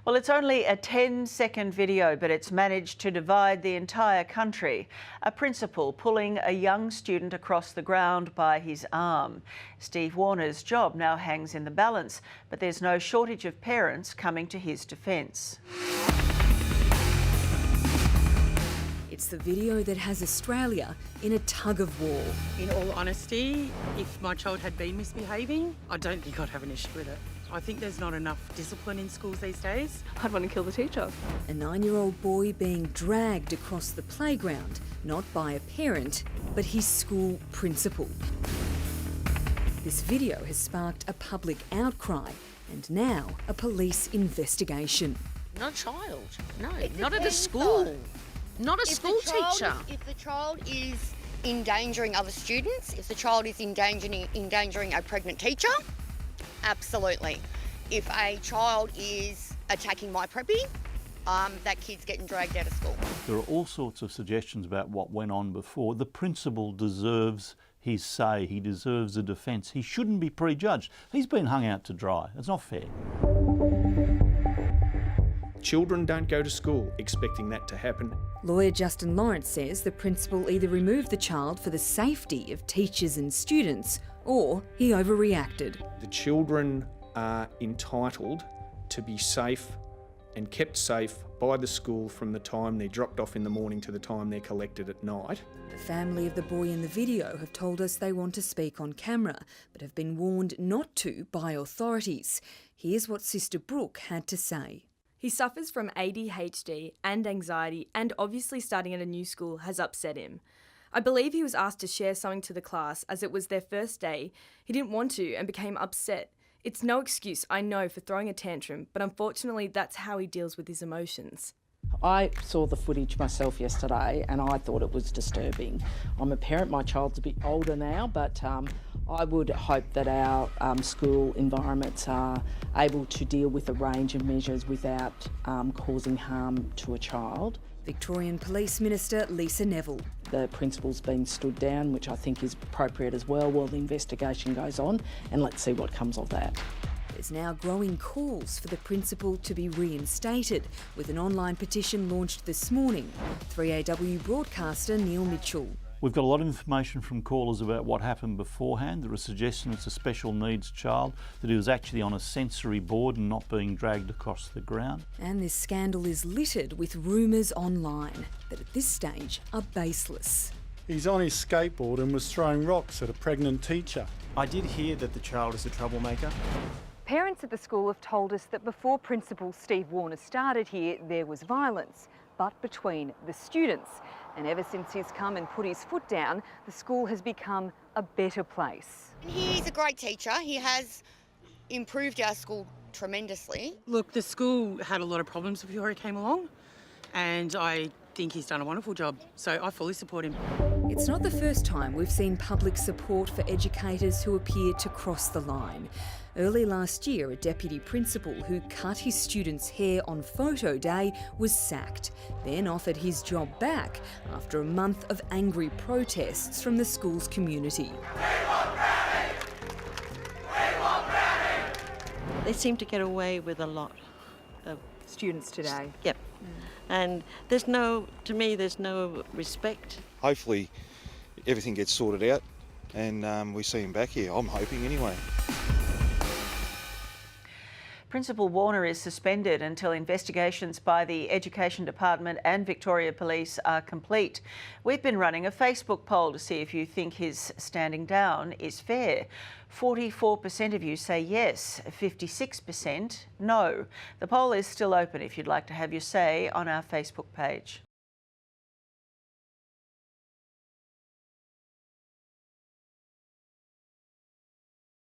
Well, it's only a 10-second video, but it's managed to divide the entire country. A principal pulling a young student across the ground by his arm. Steve Warner's job now hangs in the balance, but there's no shortage of parents coming to his defence. It's the video that has Australia in a tug-of-war. In all honesty, if my child had been misbehaving, I don't think I'd have an issue with it. I think there's not enough discipline in schools these days. I'd want to kill the teacher. A 9-year-old boy being dragged across the playground, not by a parent, but his school principal. This video has sparked a public outcry and now a police investigation. Not a child, no, not at a school. Not a school teacher. If the child is endangering other students, if the child is endangering a pregnant teacher, absolutely. If a child is attacking my preppy, that kid's getting dragged out of school. There are all sorts of suggestions about what went on before. The principal deserves his say. He deserves a defence. He shouldn't be prejudged. He's been hung out to dry. It's not fair. Children don't go to school expecting that to happen. Lawyer Justin Lawrence says the principal either removed the child for the safety of teachers and students or he overreacted. The children are entitled to be safe and kept safe by the school from the time they're dropped off in the morning to the time they're collected at night. The family of the boy in the video have told us they want to speak on camera, but have been warned not to by authorities. Here's what Sister Brooke had to say. He suffers from ADHD and anxiety, and obviously starting at a new school has upset him. I believe he was asked to share something to the class as it was their first day. He didn't want to and became upset. It's no excuse, I know, for throwing a tantrum, but unfortunately that's how he deals with his emotions. I saw the footage myself yesterday and I thought it was disturbing. I'm a parent, my child's a bit older now, but I would hope that our school environments are able to deal with a range of measures without causing harm to a child. Victorian Police Minister Lisa Neville. The principal's been stood down, which I think is appropriate as well while the investigation goes on, and let's see what comes of that. There's now growing calls for the principal to be reinstated, with an online petition launched this morning. 3AW broadcaster Neil Mitchell. We've got a lot of information from callers about what happened beforehand. There are suggestions it's a special needs child, that he was actually on a sensory board and not being dragged across the ground. And this scandal is littered with rumours online that at this stage are baseless. He's on his skateboard and was throwing rocks at a pregnant teacher. I did hear that the child is a troublemaker. Parents at the school have told us that before Principal Steve Warner started here, there was violence, but between the students. And ever since he's come and put his foot down, the school has become a better place. He's a great teacher. He has improved our school tremendously. Look, the school had a lot of problems before he came along, and I think he's done a wonderful job, so I fully support him. It's not the first time we've seen public support for educators who appear to cross the line. Early last year, a deputy principal who cut his student's hair on photo day was sacked, then offered his job back after a month of angry protests from the school's community. They seem to get away with a lot of Students today. Yep. And to me, there's no respect. Hopefully everything gets sorted out and we see him back here. I'm hoping anyway. Principal Warner is suspended until investigations by the Education Department and Victoria Police are complete. We've been running a Facebook poll to see if you think his standing down is fair. 44% of you say yes, 56% no. The poll is still open if you'd like to have your say on our Facebook page.